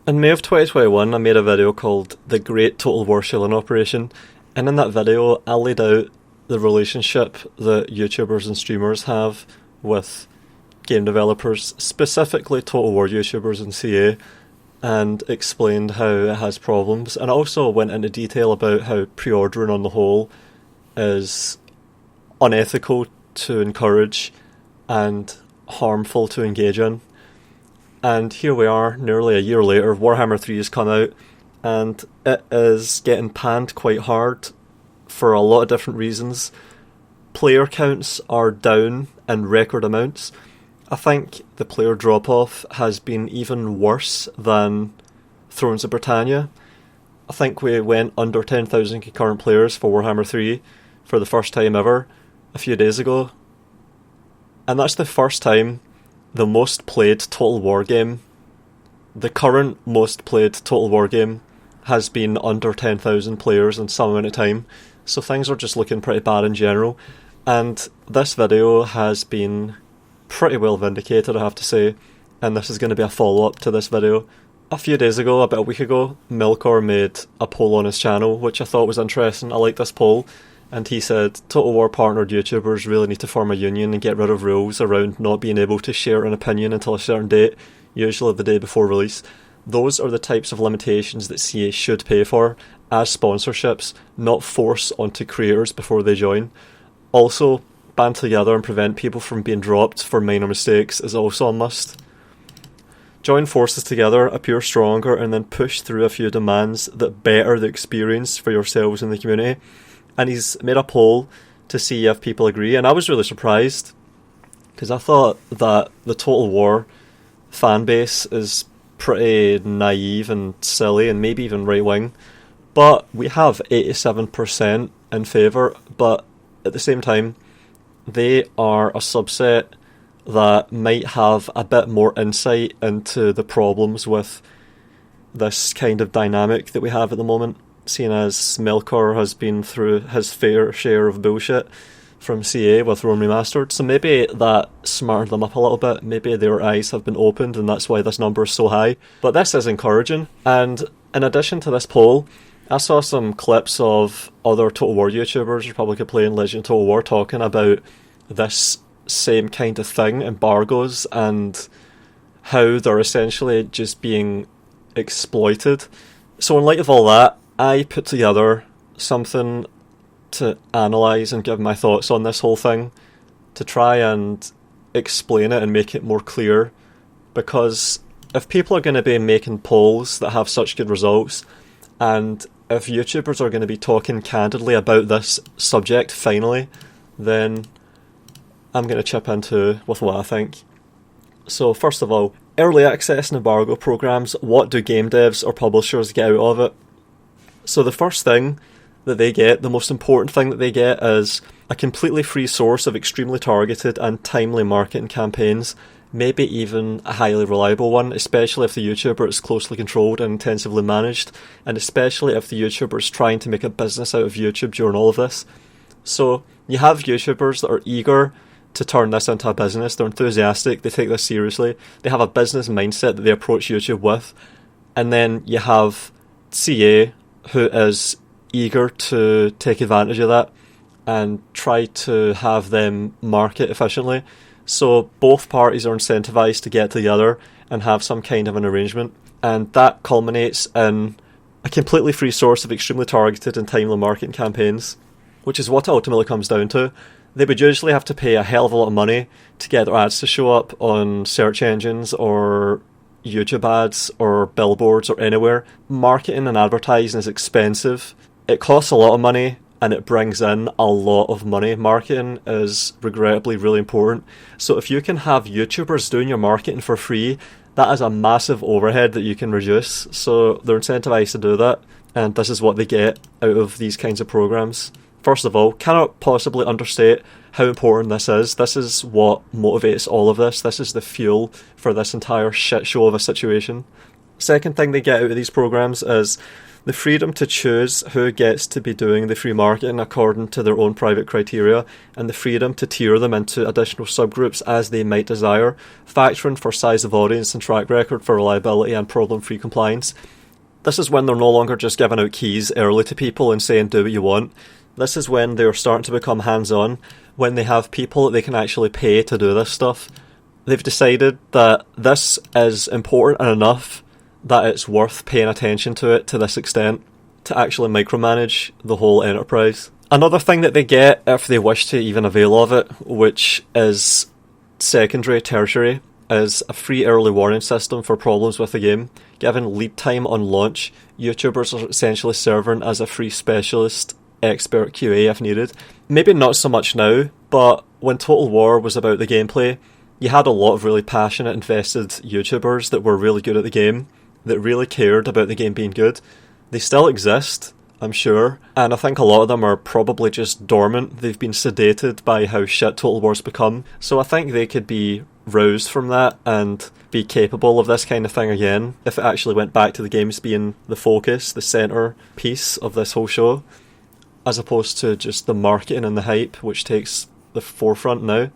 In May of 2021, I made a video called The Great Total War Shilling Operation, and in that video, I laid out the relationship that YouTubers and streamers have with game developers, specifically Total War Youtubers and CA, and explained how it has problems, and also went into detail about how pre-ordering on the whole is unethical to encourage and harmful to engage in. And here we are, nearly a year later, Warhammer 3 has come out, and it is getting panned quite hard for a lot of different reasons. Player counts are down in record amounts. I think the player drop-off has been even worse than Thrones of Britannia. I think we went under 10,000 concurrent players for Warhammer 3 for the first time ever a few days ago. And that's the first time the most played Total War game, the current most played Total War game, has been under 10,000 players in some amount of time. So things are just looking pretty bad in general. And this video has been pretty well vindicated, I have to say. And this is going to be a follow-up to this video. A few days ago, about a week ago, Milkor made a poll on his channel, which I thought was interesting. I liked this poll. And he said, Total War partnered YouTubers really need to form a union and get rid of rules around not being able to share an opinion until a certain date, usually the day before release. Those are the types of limitations that CA should pay for as sponsorships, not force onto creators before they join. Also, band together and prevent people from being dropped for minor mistakes is also a must. Join forces together, appear stronger, and then push through a few demands that better the experience for yourselves in the community. And he's made a poll to see if people agree, and I was really surprised, because I thought that the Total War fan base is pretty naive and silly, and maybe even right-wing, but we have 87% in favour, but at the same time, they are a subset that might have a bit more insight into the problems with this kind of dynamic that we have at the moment, seeing as Milkor has been through his fair share of bullshit from CA with Rome Remastered. So maybe that smartened them up a little bit. Maybe their eyes have been opened and that's why this number is so high. But this is encouraging. And in addition to this poll, I saw some clips of other Total War YouTubers, Republic of Play and Legend of Total War, talking about this same kind of thing, embargoes, and how they're essentially just being exploited. So in light of all that, I put together something to analyse and give my thoughts on this whole thing, to try and explain it and make it more clear, because if people are going to be making polls that have such good results, and if YouTubers are going to be talking candidly about this subject finally, then I'm going to chip into with what I think. So first of all, early access and embargo programs, what do game devs or publishers get out of it? So the first thing that they get, the most important thing that they get, is a completely free source of extremely targeted and timely marketing campaigns, maybe even a highly reliable one, especially if the YouTuber is closely controlled and intensively managed, and especially if the YouTuber is trying to make a business out of YouTube during all of this. So you have YouTubers that are eager to turn this into a business, they're enthusiastic, they take this seriously, they have a business mindset that they approach YouTube with, and then you have CA, who is eager to take advantage of that and try to have them market efficiently. So both parties are incentivized to get together and have some kind of an arrangement, and that culminates in a completely free source of extremely targeted and timely marketing campaigns, which is what it ultimately comes down to. They would usually have to pay a hell of a lot of money to get their ads to show up on search engines or YouTube ads or billboards or anywhere. Marketing and advertising is expensive. It costs a lot of money and it brings in a lot of money. Marketing is regrettably really important. So if you can have YouTubers doing your marketing for free, that is a massive overhead that you can reduce. So they're incentivized to do that, and this is what they get out of these kinds of programs. First of all, cannot possibly understate how important this is. This is what motivates all of this. This is the fuel for this entire shit show of a situation. Second thing they get out of these programs is the freedom to choose who gets to be doing the free marketing according to their own private criteria, and the freedom to tier them into additional subgroups as they might desire, factoring for size of audience and track record for reliability and problem-free compliance. This is when they're no longer just giving out keys early to people and saying do what you want. This is when they're starting to become hands-on, when they have people that they can actually pay to do this stuff. They've decided that this is important enough that it's worth paying attention to it to this extent, to actually micromanage the whole enterprise. Another thing that they get, if they wish to even avail of it, which is secondary, tertiary, is a free early warning system for problems with the game. Given lead time on launch, YouTubers are essentially serving as a free specialist expert QA if needed. Maybe not so much now, but when Total War was about the gameplay, you had a lot of really passionate, invested YouTubers that were really good at the game, that really cared about the game being good. They still exist, I'm sure, and I think a lot of them are probably just dormant. They've been sedated by how shit Total War's become, so I think they could be roused from that and be capable of this kind of thing again if it actually went back to the games being the focus, the centre piece of this whole show, as opposed to just the marketing and the hype, which takes the forefront now.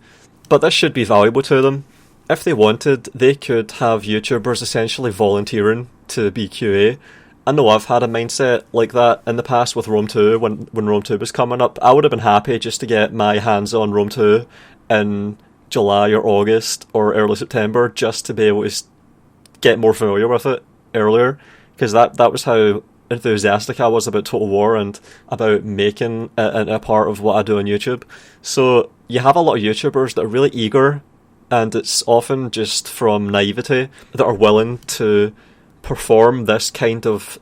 But this should be valuable to them. If they wanted, they could have YouTubers essentially volunteering to be QA. I know I've had a mindset like that in the past with Rome 2, when Rome 2 was coming up. I would have been happy just to get my hands on Rome 2 in July or August or early September, just to be able to get more familiar with it earlier, because that was how enthusiastic I was about Total War and about making it a part of what I do on YouTube. So you have a lot of YouTubers that are really eager, and it's often just from naivety, that are willing to perform this kind of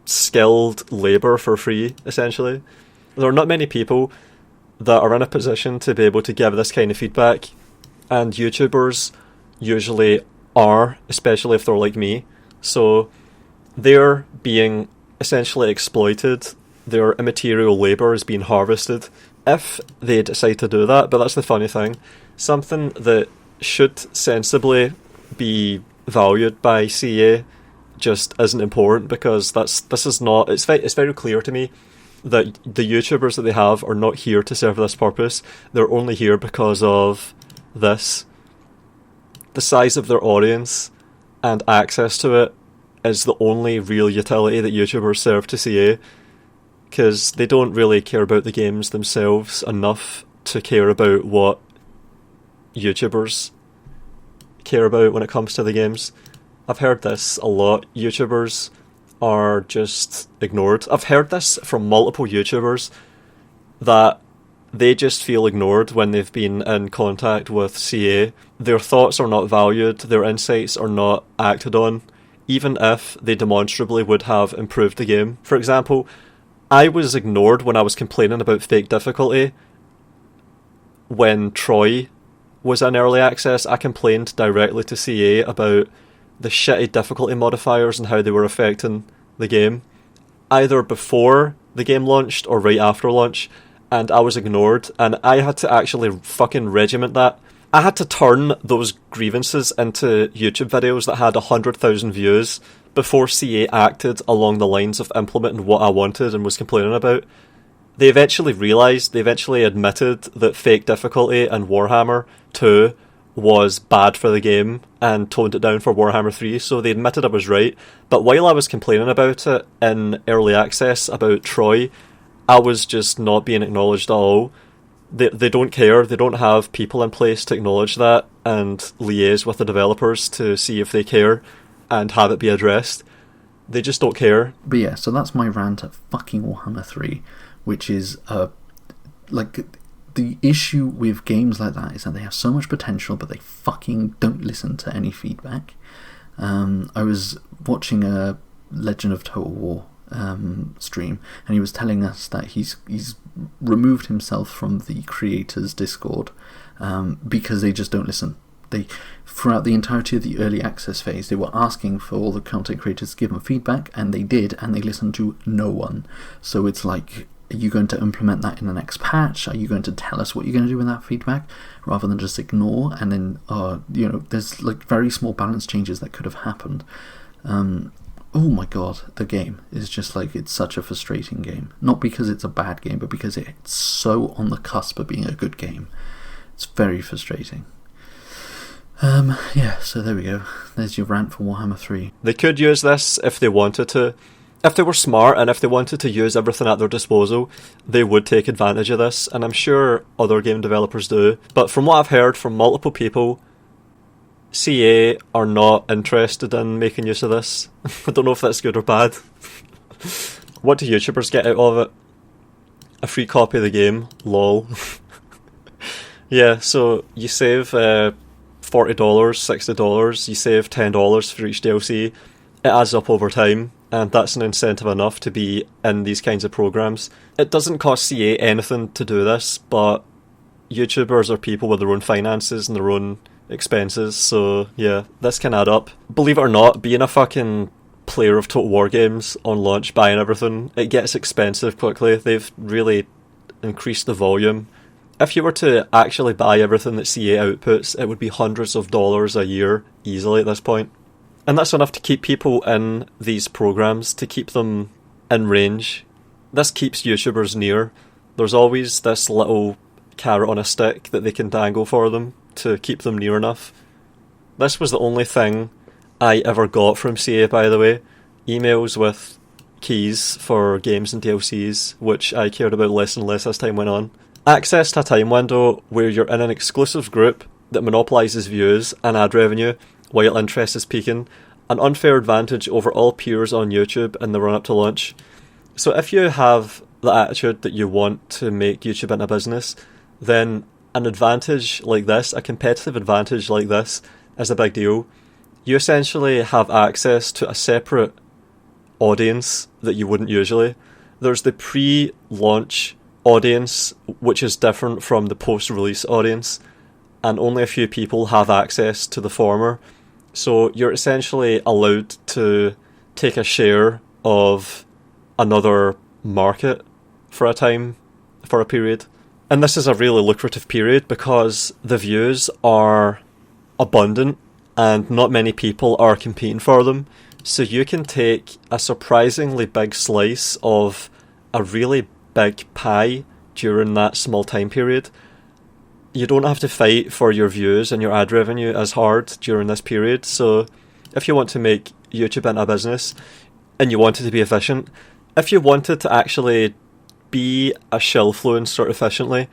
skilled labour for free, essentially. There are not many people that are in a position to be able to give this kind of feedback, and YouTubers usually are, especially if they're like me. So they're being essentially exploited, their immaterial labour is being harvested, if they decide to do that. But that's the funny thing. Something that should sensibly be valued by CA just isn't important, because it's very clear to me that the YouTubers that they have are not here to serve this purpose. They're only here because of this. The size of their audience and access to it is the only real utility that YouTubers serve to CA, because they don't really care about the games themselves enough to care about what YouTubers care about when it comes to the games. I've heard this a lot. YouTubers are just ignored. I've heard this from multiple YouTubers, that they just feel ignored when they've been in contact with CA. Their thoughts are not valued, their insights are not acted on, even if they demonstrably would have improved the game. For example, I was ignored when I was complaining about fake difficulty. When Troy was in early access, I complained directly to CA about the shitty difficulty modifiers and how they were affecting the game, either before the game launched or right after launch, and I was ignored, and I had to actually fucking regiment that. I had to turn those grievances into YouTube videos that had 100,000 views before CA acted along the lines of implementing what I wanted and was complaining about. They eventually admitted that fake difficulty and Warhammer 2 was bad for the game and toned it down for Warhammer 3, so they admitted I was right. But while I was complaining about it in early access about Troy, I was just not being acknowledged at all. They don't care. They don't have people in place to acknowledge that and liaise with the developers to see if they care and have it be addressed. They just don't care. But yeah, so that's my rant at fucking Warhammer 3, which is the issue with games like that is that they have so much potential, but they fucking don't listen to any feedback. I was watching a Legend of Total War stream, and he was telling us that he's removed himself from the creators' Discord because they just don't listen. Throughout the entirety of the early access phase, they were asking for all the content creators to give them feedback, and they did, and they listened to no one. So it's like, are you going to implement that in the next patch? Are you going to tell us what you're going to do with that feedback, rather than just ignore? And then, there's like very small balance changes that could have happened. Oh my god, the game is just like, it's such a frustrating game. Not because it's a bad game, but because it's so on the cusp of being a good game. It's very frustrating. Yeah, so there we go. There's your rant for Warhammer 3. They could use this if they wanted to. If they were smart and if they wanted to use everything at their disposal, they would take advantage of this, and I'm sure other game developers do. But from what I've heard from multiple people, CA are not interested in making use of this. I don't know if that's good or bad. What do YouTubers get out of it? A free copy of the game. Lol. Yeah, so you save $40, $60, you save $10 for each DLC. It adds up over time, and that's an incentive enough to be in these kinds of programs. It doesn't cost CA anything to do this, but YouTubers are people with their own finances and their own expenses, so yeah, this can add up. Believe it or not, being a fucking player of Total War games on launch, buying everything, it gets expensive quickly. They've really increased the volume. If you were to actually buy everything that CA outputs, it would be hundreds of dollars a year easily at this point. And that's enough to keep people in these programs, to keep them in range. This keeps YouTubers near. There's always this little carrot on a stick that they can dangle for them to keep them near enough. This was the only thing I ever got from CA, by the way. Emails with keys for games and DLCs, which I cared about less and less as time went on. Access to a time window where you're in an exclusive group that monopolises views and ad revenue while interest is peaking. An unfair advantage over all peers on YouTube in the run-up to launch. So if you have the attitude that you want to make YouTube into a business, then an advantage like this, a competitive advantage like this, is a big deal. You essentially have access to a separate audience that you wouldn't usually. There's the pre-launch audience, which is different from the post-release audience, and only a few people have access to the former. So you're essentially allowed to take a share of another market for a time, for a period. And this is a really lucrative period because the views are abundant and not many people are competing for them. So you can take a surprisingly big slice of a really big pie during that small time period. You don't have to fight for your views and your ad revenue as hard during this period. So if you want to make YouTube into a business and you want it to be efficient, if you wanted to actually be a shillfluencer efficiently,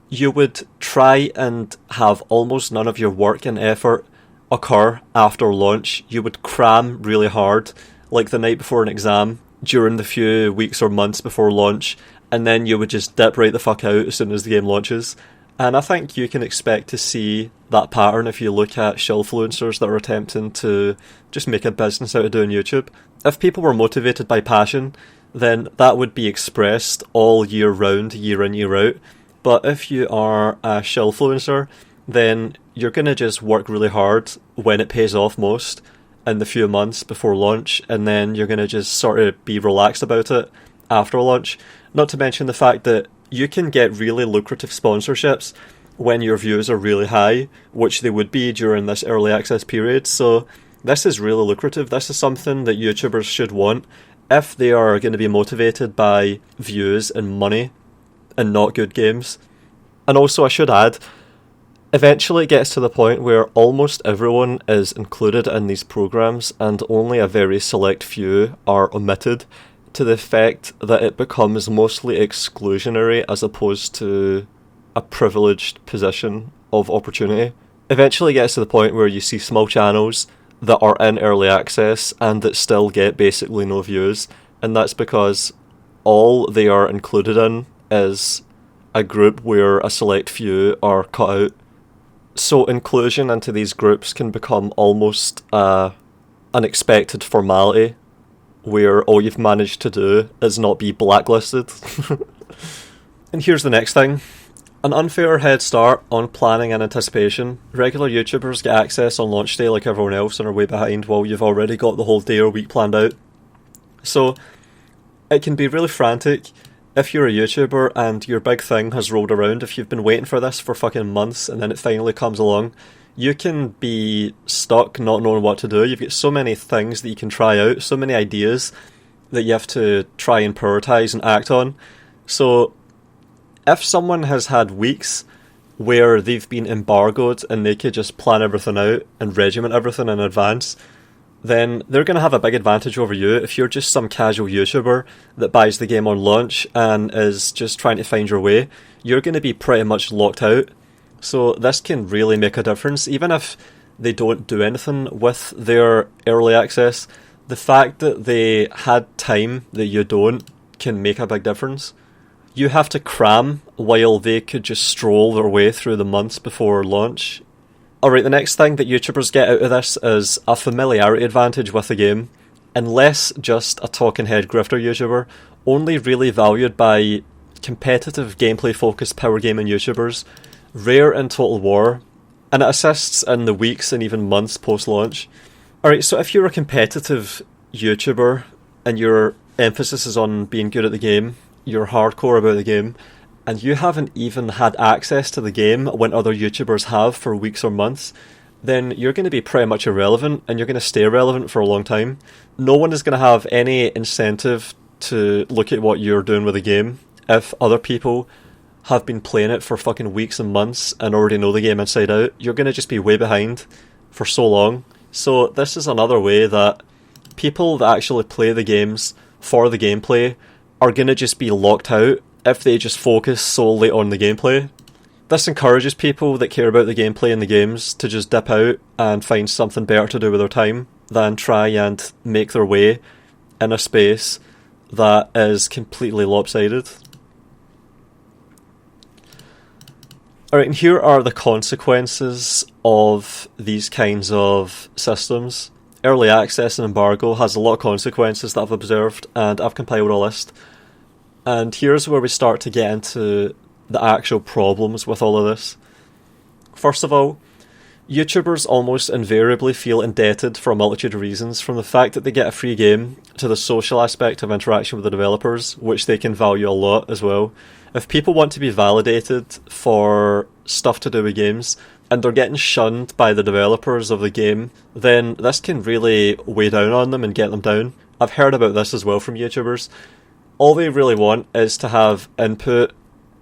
you would try and have almost none of your work and effort occur after launch. You would cram really hard, like the night before an exam, during the few weeks or months before launch, and then you would just dip right the fuck out as soon as the game launches. And I think you can expect to see that pattern if you look at shillfluencers that are attempting to just make a business out of doing YouTube. If people were motivated by passion, then that would be expressed all year round, year in, year out. But if you are a shillfluencer, then you're going to just work really hard when it pays off most in the few months before launch, and then you're going to just sort of be relaxed about it after launch. Not to mention the fact that you can get really lucrative sponsorships when your views are really high, which they would be during this early access period. So this is really lucrative. This is something that YouTubers should want if they are going to be motivated by views and money and not good games. And also I should add, eventually it gets to the point where almost everyone is included in these programs and only a very select few are omitted, to the effect that it becomes mostly exclusionary as opposed to a privileged position of opportunity. Eventually it gets to the point where you see small channels that are in early access and that still get basically no views, and that's because all they are included in is a group where a select few are cut out. So inclusion into these groups can become almost an expected formality, where all you've managed to do is not be blacklisted. And here's the next thing. An unfair head start on planning and anticipation. Regular YouTubers get access on launch day like everyone else and are way behind, while you've already got the whole day or week planned out. So it can be really frantic if you're a YouTuber and your big thing has rolled around. If you've been waiting for this for fucking months and then it finally comes along, you can be stuck not knowing what to do. You've got so many things that you can try out, so many ideas that you have to try and prioritise and act on. So if someone has had weeks where they've been embargoed and they could just plan everything out and regiment everything in advance, then they're going to have a big advantage over you. If you're just some casual YouTuber that buys the game on launch and is just trying to find your way, you're going to be pretty much locked out. So this can really make a difference. Even if they don't do anything with their early access, the fact that they had time that you don't can make a big difference. You have to cram while they could just stroll their way through the months before launch. Alright, the next thing that YouTubers get out of this is a familiarity advantage with the game. Unless just a talking head grifter YouTuber, only really valued by competitive gameplay focused power gaming YouTubers, rare in Total War, and it assists in the weeks and even months post-launch. Alright, so if you're a competitive YouTuber and your emphasis is on being good at the game, you're hardcore about the game, and you haven't even had access to the game when other YouTubers have for weeks or months, then you're going to be pretty much irrelevant, and you're going to stay irrelevant for a long time. No one is going to have any incentive to look at what you're doing with the game if other people have been playing it for fucking weeks and months and already know the game inside out. You're going to just be way behind for so long. So this is another way that people that actually play the games for the gameplay are going to just be locked out if they just focus solely on the gameplay. This encourages people that care about the gameplay in the games to just dip out and find something better to do with their time than try and make their way in a space that is completely lopsided. Alright, and here are the consequences of these kinds of systems. Early access and embargo has a lot of consequences that I've observed, and I've compiled a list. And here's where we start to get into the actual problems with all of this. First of all, YouTubers almost invariably feel indebted for a multitude of reasons, from the fact that they get a free game to the social aspect of interaction with the developers, which they can value a lot as well. If people want to be validated for stuff to do with games, and they're getting shunned by the developers of the game, then this can really weigh down on them and get them down. I've heard about this as well from YouTubers. All they really want is to have input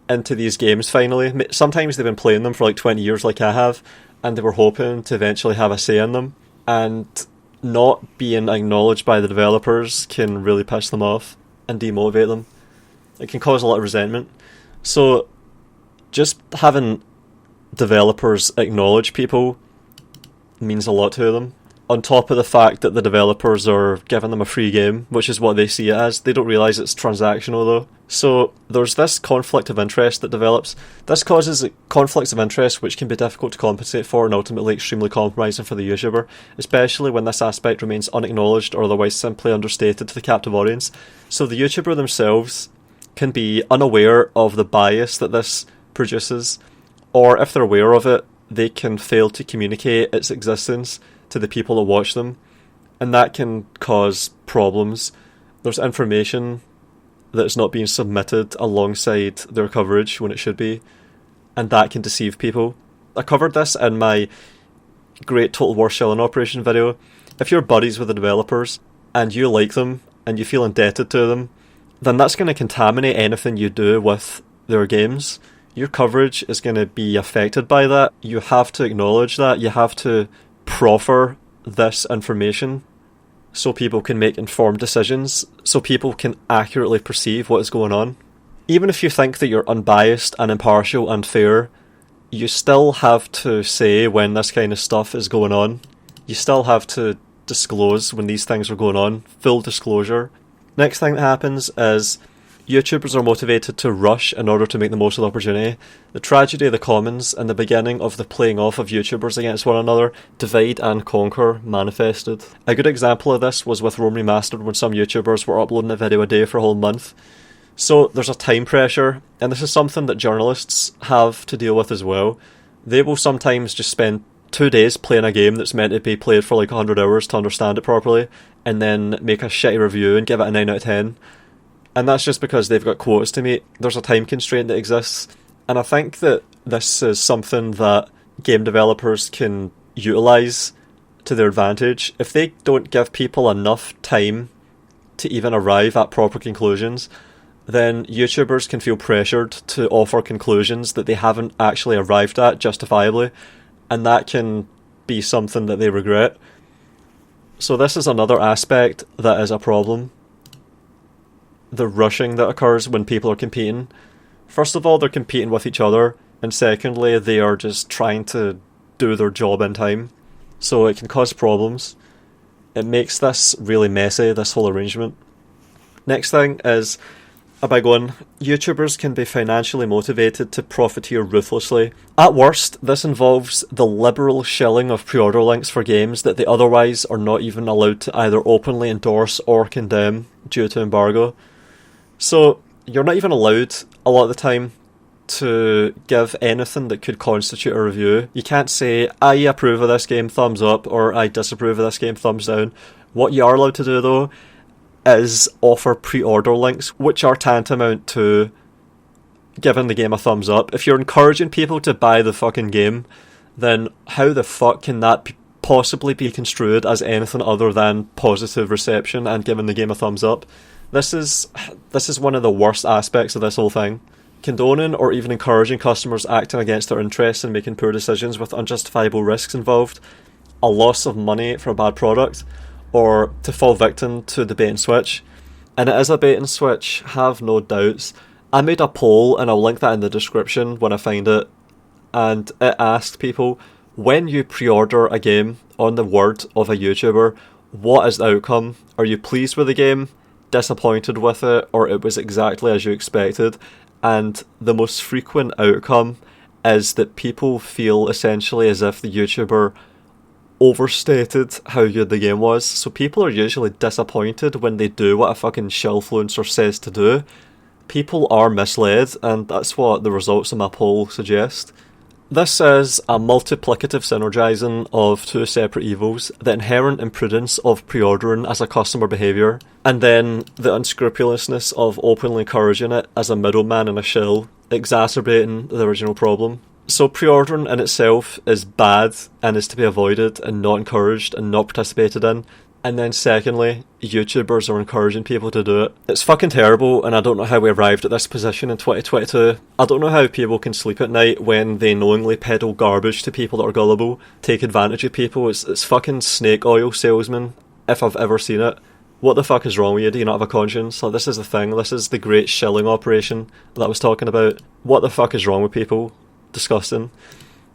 into these games finally. Sometimes they've been playing them for like 20 years like I have, and they were hoping to eventually have a say in them, and not being acknowledged by the developers can really piss them off and demotivate them. It can cause a lot of resentment. So just having developers acknowledge people means a lot to them. On top of the fact that the developers are giving them a free game, which is what they see it as. They don't realise it's transactional though. So there's this conflict of interest that develops. This causes conflicts of interest which can be difficult to compensate for and ultimately extremely compromising for the YouTuber, especially when this aspect remains unacknowledged or otherwise simply understated to the captive audience. So the YouTuber themselves can be unaware of the bias that this produces, or if they're aware of it, they can fail to communicate its existence to the people that watch them, and that can cause problems. There's information that's not being submitted alongside their coverage when it should be, and that can deceive people. I covered this in my great Total War shilling operation video. If you're buddies with the developers and you like them and you feel indebted to them, then that's going to contaminate anything you do with their games. Your coverage is going to be affected by that. You have to acknowledge that. You have to proffer this information so people can make informed decisions, so people can accurately perceive what is going on. Even if you think that you're unbiased and impartial and fair, you still have to say when this kind of stuff is going on. You still have to disclose when these things are going on. Full disclosure. Next thing that happens is YouTubers are motivated to rush in order to make the most of the opportunity. The tragedy of the commons and the beginning of the playing off of YouTubers against one another, divide and conquer, manifested. A good example of this was with Rome Remastered, when some YouTubers were uploading a video a day for a whole month. So there's a time pressure, and this is something that journalists have to deal with as well. They will sometimes just spend 2 days playing a game that's meant to be played for like 100 hours to understand it properly, and then make a shitty review and give it a 9 out of 10. And that's just because they've got quotas to meet. There's a time constraint that exists. And I think that this is something that game developers can utilise to their advantage. If they don't give people enough time to even arrive at proper conclusions, then YouTubers can feel pressured to offer conclusions that they haven't actually arrived at justifiably, and that can be something that they regret. So this is another aspect that is a problem. The rushing that occurs when people are competing. First of all, they're competing with each other, and secondly, they are just trying to do their job in time. So it can cause problems. It makes this really messy, this whole arrangement. Next thing is a big one. YouTubers can be financially motivated to profiteer ruthlessly. At worst, this involves the liberal shilling of pre-order links for games that they otherwise are not even allowed to either openly endorse or condemn due to embargo. So you're not even allowed a lot of the time to give anything that could constitute a review. You can't say, I approve of this game, thumbs up, or I disapprove of this game, thumbs down. What you are allowed to do though is offer pre-order links, which are tantamount to giving the game a thumbs up. If you're encouraging people to buy the fucking game, then how the fuck can that possibly be construed as anything other than positive reception and giving the game a thumbs up? This is one of the worst aspects of this whole thing. Condoning or even encouraging customers acting against their interests and making poor decisions with unjustifiable risks involved, a loss of money for a bad product, or to fall victim to the bait and switch. And it is a bait and switch, have no doubts. I made a poll, and I'll link that in the description when I find it, and it asked people, when you pre-order a game on the word of a YouTuber, what is the outcome? Are you pleased with the game, disappointed with it, or it was exactly as you expected? And the most frequent outcome is that people feel essentially as if the YouTuber overstated how good the game was. So people are usually disappointed when they do what a fucking shillfluencer says to do. People are misled, and that's what the results of my poll suggest. This is a multiplicative synergising of two separate evils: the inherent imprudence of pre-ordering as a customer behaviour, and then the unscrupulousness of openly encouraging it as a middleman and a shill, exacerbating the original problem. So pre-ordering in itself is bad and is to be avoided and not encouraged and not participated in. And then secondly, YouTubers are encouraging people to do it. It's fucking terrible, and I don't know how we arrived at this position in 2022. I don't know how people can sleep at night when they knowingly peddle garbage to people that are gullible, take advantage of people. It's fucking snake oil salesman, if I've ever seen it. What the fuck is wrong with you? Do you not have a conscience? Like, this is the thing. This is the great shilling operation that I was talking about. What the fuck is wrong with people? Disgusting.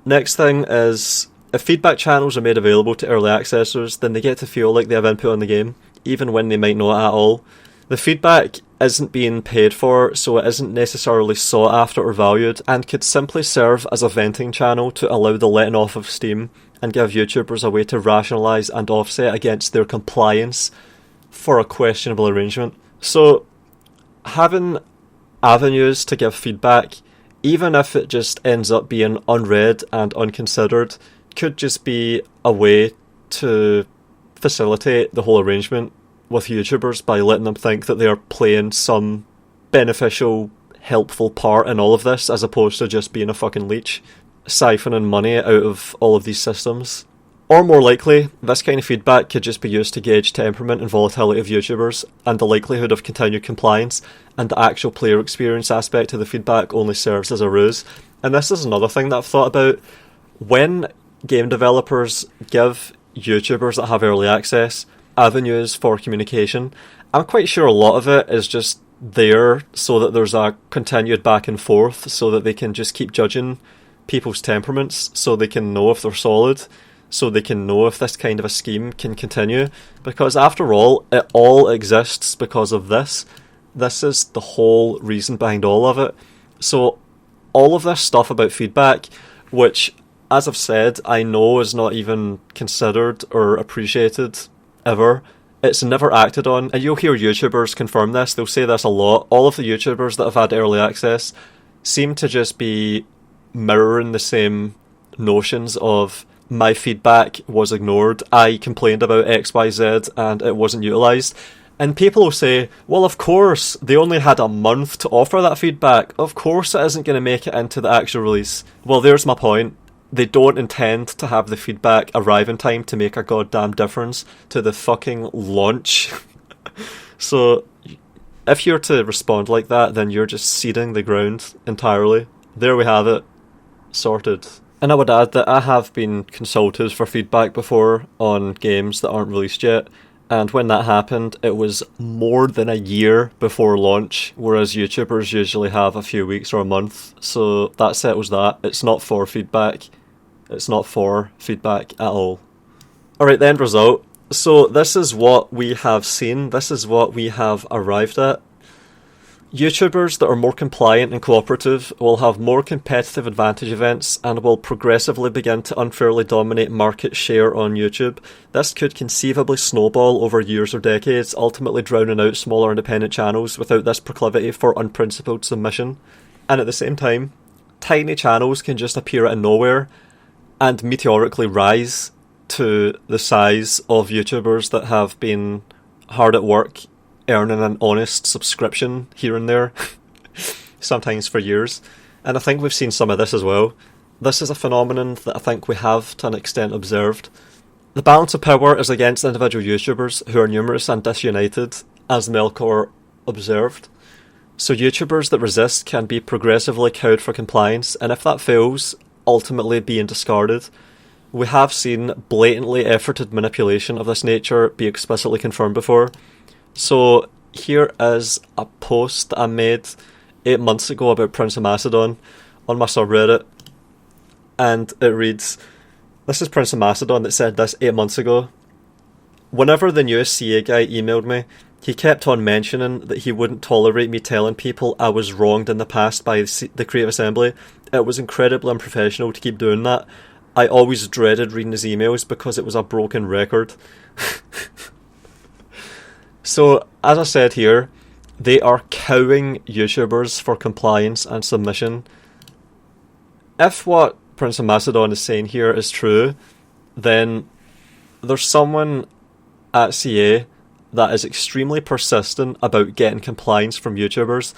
Next thing is, if feedback channels are made available to early accessors, then they get to feel like they have input on the game, even when they might not at all. The feedback isn't being paid for, so it isn't necessarily sought after or valued, and could simply serve as a venting channel to allow the letting off of steam and give YouTubers a way to rationalise and offset against their compliance for a questionable arrangement. So, having avenues to give feedback, even if it just ends up being unread and unconsidered, could just be a way to facilitate the whole arrangement with YouTubers by letting them think that they are playing some beneficial, helpful part in all of this, as opposed to just being a fucking leech, siphoning money out of all of these systems. Or more likely, this kind of feedback could just be used to gauge temperament and volatility of YouTubers, and the likelihood of continued compliance, and the actual player experience aspect of the feedback only serves as a ruse. And this is another thing that I've thought about. When game developers give YouTubers that have early access avenues for communication, I'm quite sure a lot of it is just there so that there's a continued back and forth, so that they can just keep judging people's temperaments, so they can know if they're solid, so they can know if this kind of a scheme can continue. Because after all, it all exists because of this. This is the whole reason behind all of it. So all of this stuff about feedback, which, as I've said, I know is not even considered or appreciated ever. It's never acted on, and you'll hear YouTubers confirm this. They'll say this a lot. All of the YouTubers that have had early access seem to just be mirroring the same notions of, my feedback was ignored, I complained about XYZ and it wasn't utilised. And people will say, well, of course, they only had a month to offer that feedback. Of course it isn't going to make it into the actual release. Well, there's my point. they don't intend to have the feedback arrive in time to make a goddamn difference to the fucking launch. So if you're to respond like that, then you're just ceding the ground entirely. There we have it. Sorted. And I would add that I have been consulted for feedback before on games that aren't released yet, and when that happened, it was more than a year before launch, whereas YouTubers usually have a few weeks or a month, so that settles that. It's not for feedback. It's not for feedback at all. Alright, the end result. So this is what we have seen. This is what we have arrived at. YouTubers that are more compliant and cooperative will have more competitive advantage events and will progressively begin to unfairly dominate market share on YouTube. This could conceivably snowball over years or decades, ultimately drowning out smaller independent channels without this proclivity for unprincipled submission. And at the same time, tiny channels can just appear out of nowhere and meteorically rise to the size of YouTubers that have been hard at work earning an honest subscription here and there, sometimes for years. And I think we've seen some of this as well. This is a phenomenon that I think we have to an extent observed. The balance of power is against individual YouTubers who are numerous and disunited, as Melkor observed. So YouTubers that resist can be progressively cowed for compliance, and if that fails, ultimately being discarded. We have seen blatantly efforted manipulation of this nature be explicitly confirmed before. So here is a post that I made 8 months ago about PrinceOfMacedon on my subreddit, and it reads, this is PrinceOfMacedon that said this 8 months ago. Whenever the newest CA guy emailed me, he kept on mentioning that he wouldn't tolerate me telling people I was wronged in the past by the Creative Assembly. It was incredibly unprofessional to keep doing that. I always dreaded reading his emails because it was a broken record. So, as I said here, they are cowing YouTubers for compliance and submission. If what PrinceOfMacedon is saying here is true, then there's someone at CA that is extremely persistent about getting compliance from YouTubers.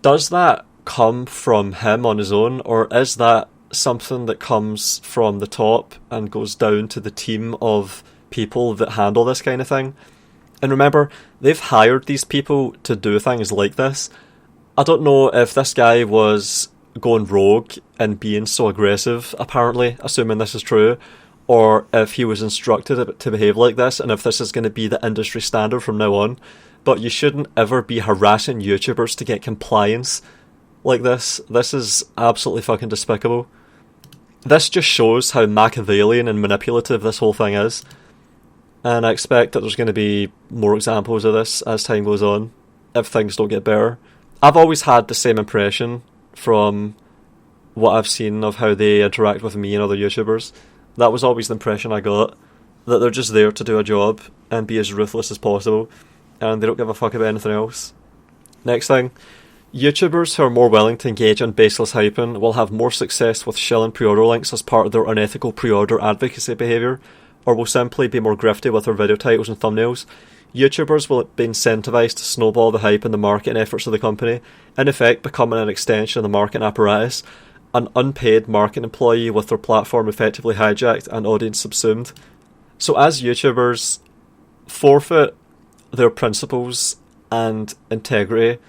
Does that come from him on his own, or is that something that comes from the top and goes down to the team of people that handle this kind of thing? And remember, they've hired these people to do things like this. I don't know if this guy was going rogue and being so aggressive, apparently, assuming this is true, or if he was instructed to behave like this, and if this is going to be the industry standard from now on. But you shouldn't ever be harassing YouTubers to get compliance like this. This is absolutely fucking despicable. This just shows how Machiavellian and manipulative this whole thing is. And I expect that there's going to be more examples of this as time goes on, if things don't get better. I've always had the same impression from what I've seen of how they interact with me and other YouTubers. That was always the impression I got, that they're just there to do a job and be as ruthless as possible, and they don't give a fuck about anything else. Next thing, YouTubers who are more willing to engage in baseless hyping will have more success with shilling pre-order links as part of their unethical pre-order advocacy behaviour, or will simply be more grifty with their video titles and thumbnails. YouTubers will be incentivised to snowball the hype and the marketing efforts of the company, in effect becoming an extension of the marketing apparatus, an unpaid marketing employee with their platform effectively hijacked and audience subsumed. So as YouTubers forfeit their principles and integrity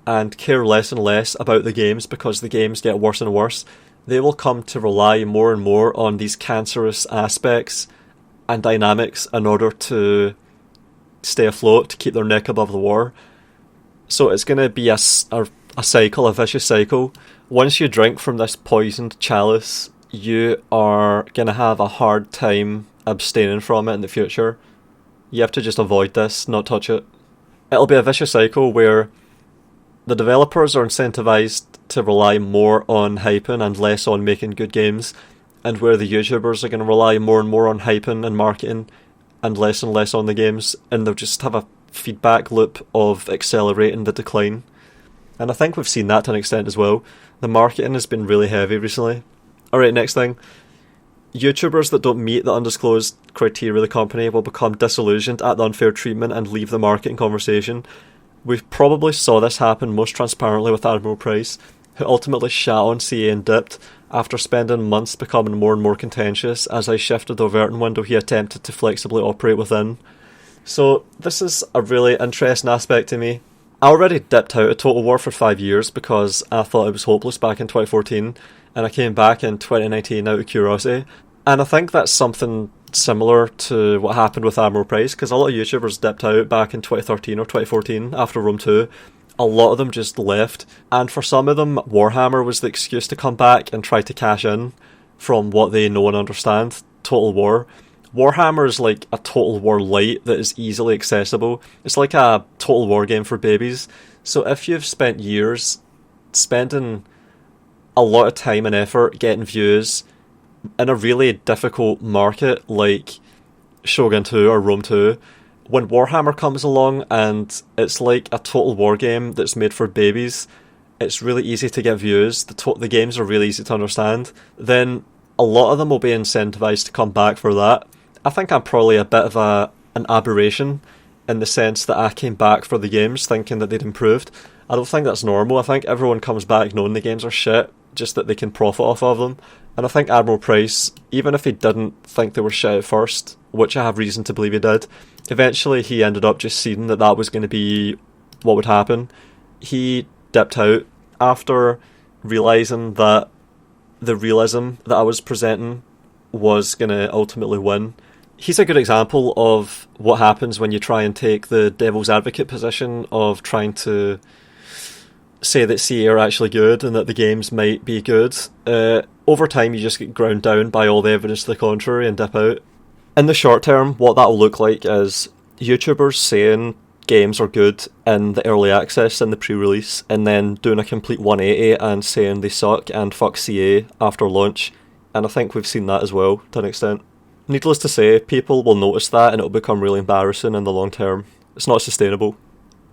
and care less and less about the games because the games get worse and worse, they will come to rely more and more on these cancerous aspects and dynamics in order to stay afloat, to keep their neck above the water. So it's going to be a cycle, a vicious cycle. Once you drink from this poisoned chalice, you are going to have a hard time abstaining from it in the future. You have to just avoid this, not touch it. It'll be a vicious cycle where the developers are incentivized to rely more on hyping and less on making good games, and where the YouTubers are going to rely more and more on hyping and marketing and less on the games, and they'll just have a feedback loop of accelerating the decline. And I think we've seen that to an extent as well. The marketing has been really heavy recently. Alright, next thing. YouTubers that don't meet the undisclosed criteria of the company will become disillusioned at the unfair treatment and leave the marketing conversation. We probably saw this happen most transparently with Admiral Price. who ultimately shat on CA and dipped after spending months becoming more and more contentious as I shifted the averting window he attempted to flexibly operate within. So this is a really interesting aspect to me. I already dipped out of Total War for 5 years because I thought it was hopeless back in 2014, and I came back in 2019 out of curiosity. And I think that's something similar to what happened with Admiral Price, because a lot of YouTubers dipped out back in 2013 or 2014 after Rome 2. A lot of them just left, and for some of them, Warhammer was the excuse to come back and try to cash in from what they know and understand, Total War. Warhammer is like a Total War light that is easily accessible. It's like a Total War game for babies. So if you've spent years spending a lot of time and effort getting views in a really difficult market like Shogun 2 or Rome 2, when Warhammer comes along and it's like a Total War game that's made for babies, it's really easy to get views, the games are really easy to understand, then a lot of them will be incentivized to come back for that. I think I'm probably a bit of an aberration in the sense that I came back for the games thinking that they'd improved. I don't think that's normal. I think everyone comes back knowing the games are shit, just that they can profit off of them. And I think Admiral Price, even if he didn't think they were shit at first, which I have reason to believe he did, eventually he ended up just seeing that that was going to be what would happen. He dipped out after realising that the realism that I was presenting was going to ultimately win. He's a good example of what happens when you try and take the devil's advocate position of trying to say that CA are actually good and that the games might be good. Over time you just get ground down by all the evidence to the contrary and dip out. In the short term, what that will look like is YouTubers saying games are good in the early access and the pre-release, and then doing a complete 180 and saying they suck and fuck CA after launch. And I think we've seen that as well, to an extent. Needless to say, people will notice that and it'll become really embarrassing in the long term. It's not sustainable.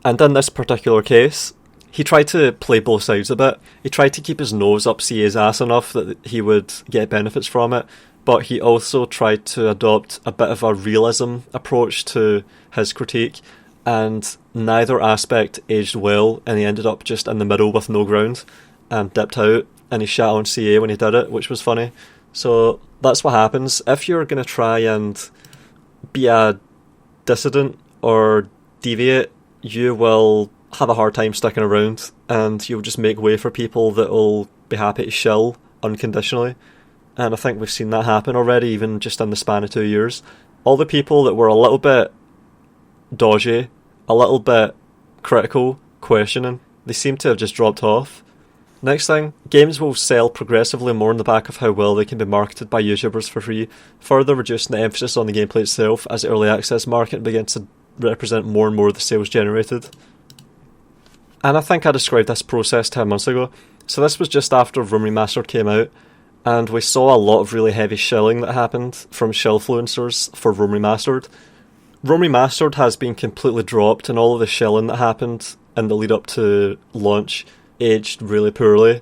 And in this particular case, he tried to play both sides a bit. He tried to keep his nose up CA's ass enough that he would get benefits from it, but he also tried to adopt a bit of a realism approach to his critique, and neither aspect aged well, and he ended up just in the middle with no ground and dipped out, and he shat on CA when he did it, which was funny. So that's what happens. If you're going to try and be a dissident or deviate, you will have a hard time sticking around, and you'll just make way for people that will be happy to shill unconditionally. And I think we've seen that happen already, even just in the span of 2 years. All the people that were a little bit dodgy, a little bit critical, questioning, they seem to have just dropped off. Next thing, games will sell progressively more on the back of how well they can be marketed by YouTubers for free, further reducing the emphasis on the gameplay itself as the early access market begins to represent more and more of the sales generated. And I think I described this process 10 months ago. So this was just after Rome Remastered came out, and we saw a lot of really heavy shilling that happened from shillfluencers for Rome Remastered. Rome Remastered has been completely dropped, and all of the shilling that happened in the lead up to launch aged really poorly.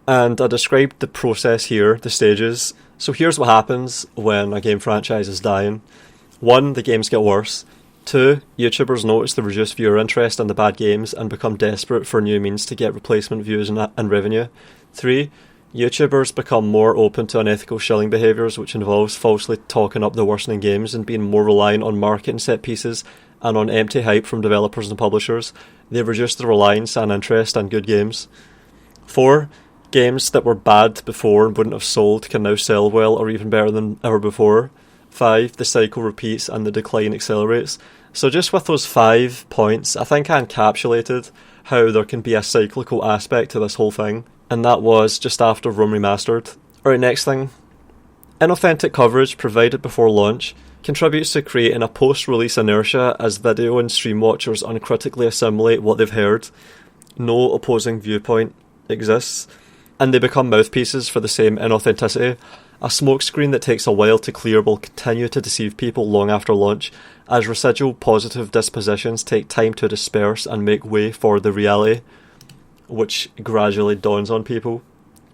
And I described the process here, the stages. So here's what happens when a game franchise is dying. 1, the games get worse. 2, YouTubers notice the reduced viewer interest in the bad games and become desperate for new means to get replacement views and revenue. 3, YouTubers become more open to unethical shilling behaviours, which involves falsely talking up the worsening games and being more reliant on marketing set pieces and on empty hype from developers and publishers. They reduce the reliance and interest in good games. 4, games that were bad before and wouldn't have sold can now sell well or even better than ever before. 5, the cycle repeats and the decline accelerates. So just with those 5 points, I think I encapsulated how there can be a cyclical aspect to this whole thing, and that was just after Rome Remastered. Alright, next thing. Inauthentic coverage provided before launch contributes to creating a post-release inertia as video and stream watchers uncritically assimilate what they've heard. No opposing viewpoint exists, and they become mouthpieces for the same inauthenticity. A smokescreen that takes a while to clear will continue to deceive people long after launch, as residual positive dispositions take time to disperse and make way for the reality, which gradually dawns on people.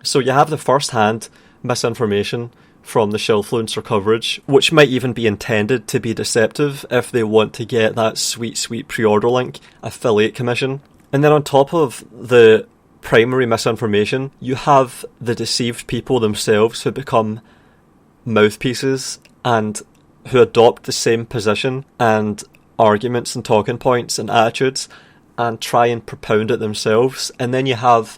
So you have the first-hand misinformation from the shillfluencer coverage, which might even be intended to be deceptive if they want to get that sweet, sweet pre-order link affiliate commission. And then on top of the primary misinformation. You have the deceived people themselves who become mouthpieces and who adopt the same position and arguments and talking points and attitudes and try and propound it themselves. And then you have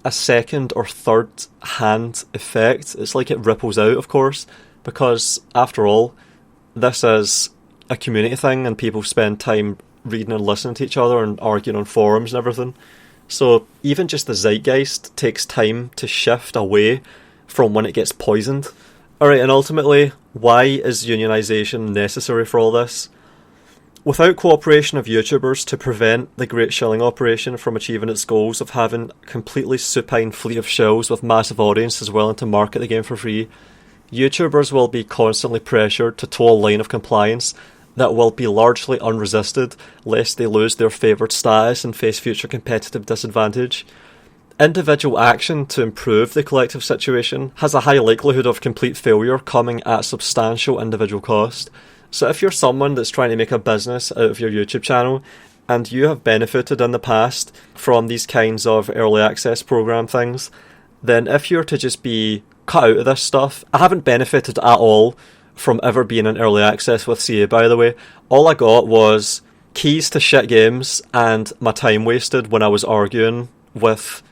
a second or third hand effect. It's like it ripples out, of course, because after all, this is a community thing and people spend time reading and listening to each other and arguing on forums and everything. So even just the zeitgeist takes time to shift away from when it gets poisoned. Alright, and ultimately, why is unionisation necessary for all this? Without cooperation of YouTubers to prevent the Great Shilling operation from achieving its goals of having a completely supine fleet of shills with massive audiences willing to market the game for free, YouTubers will be constantly pressured to toe a line of compliance that will be largely unresisted, lest they lose their favoured status and face future competitive disadvantage. Individual action to improve the collective situation has a high likelihood of complete failure coming at substantial individual cost. So if you're someone that's trying to make a business out of your YouTube channel and you have benefited in the past from these kinds of early access program things, then if you're to just be cut out of this stuff, I haven't benefited at all from ever being in early access with CA, by the way. All I got was keys to shit games and my time wasted when I was arguing with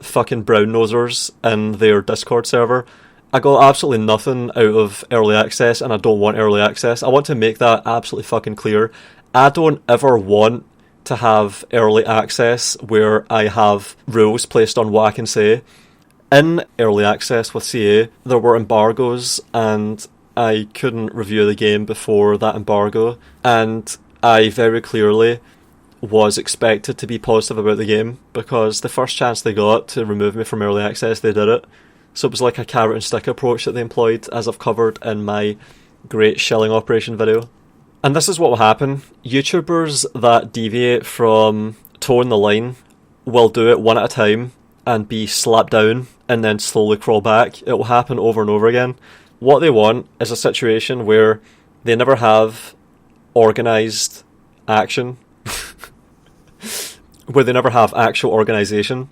fucking brown nosers in their Discord server. I got absolutely nothing out of early access, and I don't want early access. I want to make that absolutely fucking clear. I don't ever want to have early access where I have rules placed on what I can say. In early access with CA, there were embargoes, and I couldn't review the game before that embargo, and I very clearly was expected to be positive about the game, because the first chance they got to remove me from early access, they did it. So it was like a carrot and stick approach that they employed, as I've covered in my Great Shilling Operation video. And this is what will happen. YouTubers that deviate from toeing the line will do it one at a time and be slapped down and then slowly crawl back. It will happen over and over again. What they want is a situation where they never have organised action, where they never have actual organisation.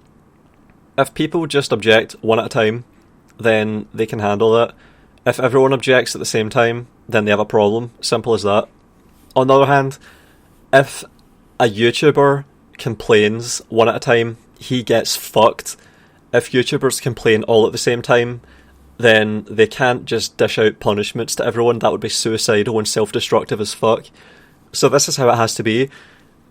If people just object one at a time, then they can handle it. If everyone objects at the same time, then they have a problem. Simple as that. On the other hand, if a YouTuber complains one at a time, he gets fucked. If YouTubers complain all at the same time, then they can't just dish out punishments to everyone. That would be suicidal and self-destructive as fuck. So this is how it has to be.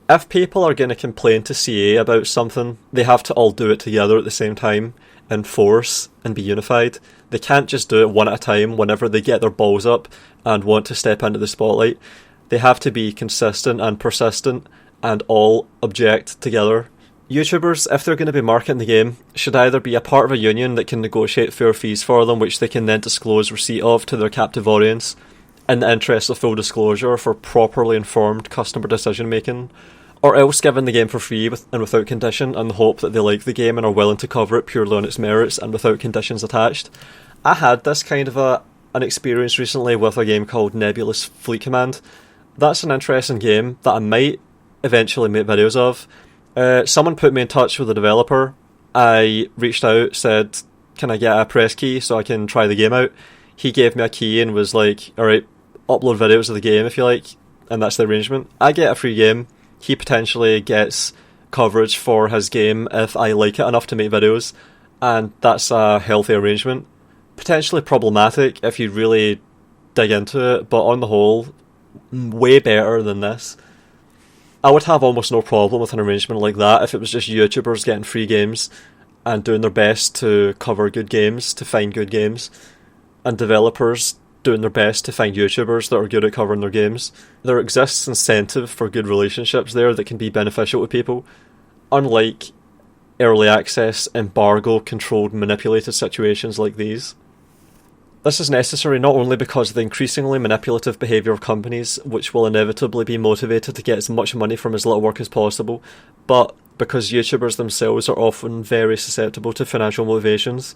If people are going to complain to CA about something, they have to all do it together at the same time, in force, and be unified. They can't just do it one at a time whenever they get their balls up and want to step into the spotlight. They have to be consistent and persistent and all object together. YouTubers, if they're going to be marketing the game, should either be a part of a union that can negotiate fair fees for them, which they can then disclose receipt of to their captive audience, in the interest of full disclosure for properly informed customer decision making, or else given the game for free and without condition in the hope that they like the game and are willing to cover it purely on its merits and without conditions attached. I had this kind of an experience recently with a game called Nebulous Fleet Command. That's an interesting game that I might eventually make videos of. Someone put me in touch with the developer. I reached out, said, can I get a press key so I can try the game out? He gave me a key and was like, alright, upload videos of the game if you like, and that's the arrangement. I get a free game. He potentially gets coverage for his game if I like it enough to make videos, and that's a healthy arrangement. Potentially problematic if you really dig into it, but on the whole, way better than this. I would have almost no problem with an arrangement like that if it was just YouTubers getting free games and doing their best to cover good games, to find good games, and developers doing their best to find YouTubers that are good at covering their games. There exists incentive for good relationships there that can be beneficial to people, unlike early access, embargo, controlled, manipulated situations like these. This is necessary not only because of the increasingly manipulative behaviour of companies, which will inevitably be motivated to get as much money from as little work as possible, but because YouTubers themselves are often very susceptible to financial motivations.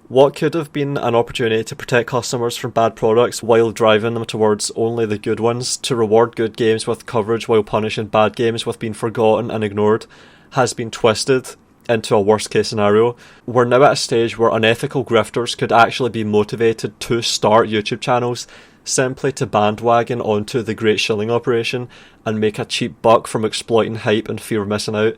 What could have been an opportunity to protect customers from bad products while driving them towards only the good ones, to reward good games with coverage while punishing bad games with being forgotten and ignored, has been twisted into a worst case scenario. We're now at a stage where unethical grifters could actually be motivated to start YouTube channels simply to bandwagon onto the great shilling operation and make a cheap buck from exploiting hype and fear of missing out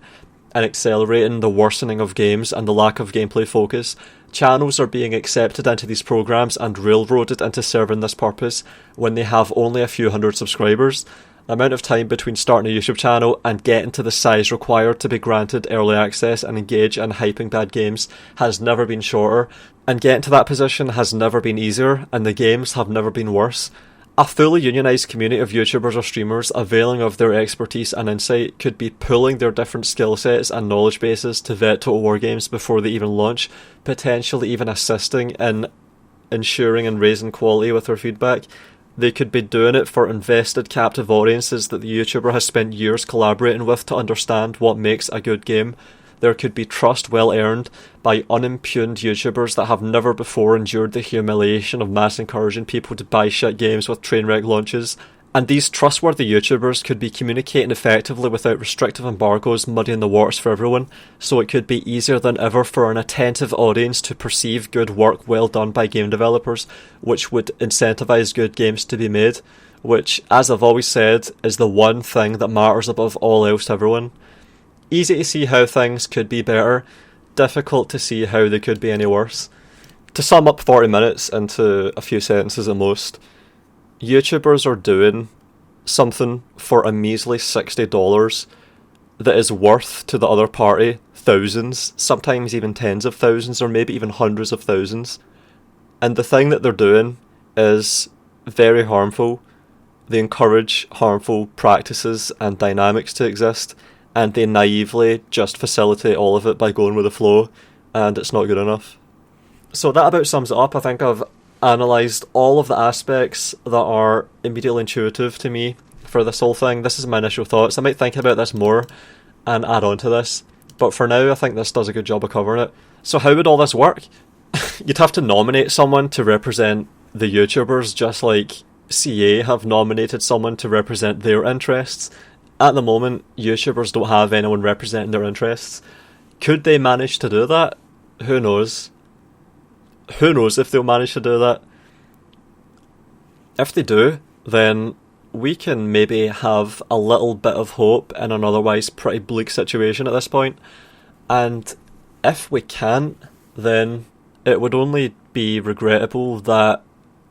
and accelerating the worsening of games and the lack of gameplay focus. Channels are being accepted into these programs and railroaded into serving this purpose when they have only a few hundred subscribers. The amount of time between starting a YouTube channel and getting to the size required to be granted early access and engage in hyping bad games has never been shorter, and getting to that position has never been easier, and the games have never been worse. A fully unionised community of YouTubers or streamers availing of their expertise and insight could be pooling their different skill sets and knowledge bases to vet Total War games before they even launch, potentially even assisting in ensuring and raising quality with their feedback. They could be doing it for invested captive audiences that the YouTuber has spent years collaborating with to understand what makes a good game. There could be trust well earned by unimpugned YouTubers that have never before endured the humiliation of mass encouraging people to buy shit games with trainwreck launches. And these trustworthy YouTubers could be communicating effectively without restrictive embargoes muddying the waters for everyone, so it could be easier than ever for an attentive audience to perceive good work well done by game developers, which would incentivise good games to be made, which, as I've always said, is the one thing that matters above all else to everyone. Easy to see how things could be better, difficult to see how they could be any worse. To sum up 40 minutes into a few sentences at most, YouTubers are doing something for a measly $60 that is worth to the other party thousands, sometimes even tens of thousands, or maybe even hundreds of thousands. And the thing that they're doing is very harmful. They encourage harmful practices and dynamics to exist, and they naively just facilitate all of it by going with the flow, and it's not good enough. So that about sums it up. I think I've analysed all of the aspects that are immediately intuitive to me for this whole thing. This is my initial thoughts. I might think about this more and add on to this, but for now I think this does a good job of covering it. So how would all this work? You'd have to nominate someone to represent the YouTubers, just like CA have nominated someone to represent their interests. At the moment, YouTubers don't have anyone representing their interests. Could they manage to do that? Who knows? Who knows if they'll manage to do that? If they do, then we can maybe have a little bit of hope in an otherwise pretty bleak situation at this point. And if we can't, then it would only be regrettable that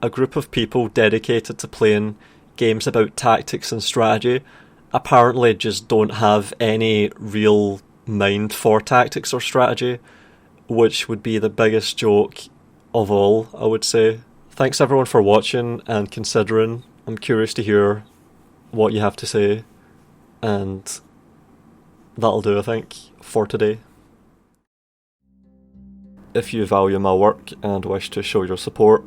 a group of people dedicated to playing games about tactics and strategy apparently just don't have any real mind for tactics or strategy, which would be the biggest joke of all, I would say. Thanks everyone for watching and considering. I'm curious to hear what you have to say, and that'll do, I think, for today. If you value my work and wish to show your support,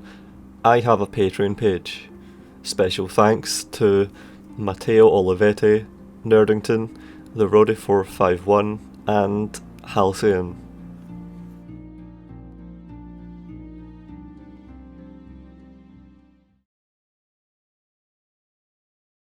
I have a Patreon page. Special thanks to Matteo Olivetti, Nerdington, the Roddy451 and Halcyon.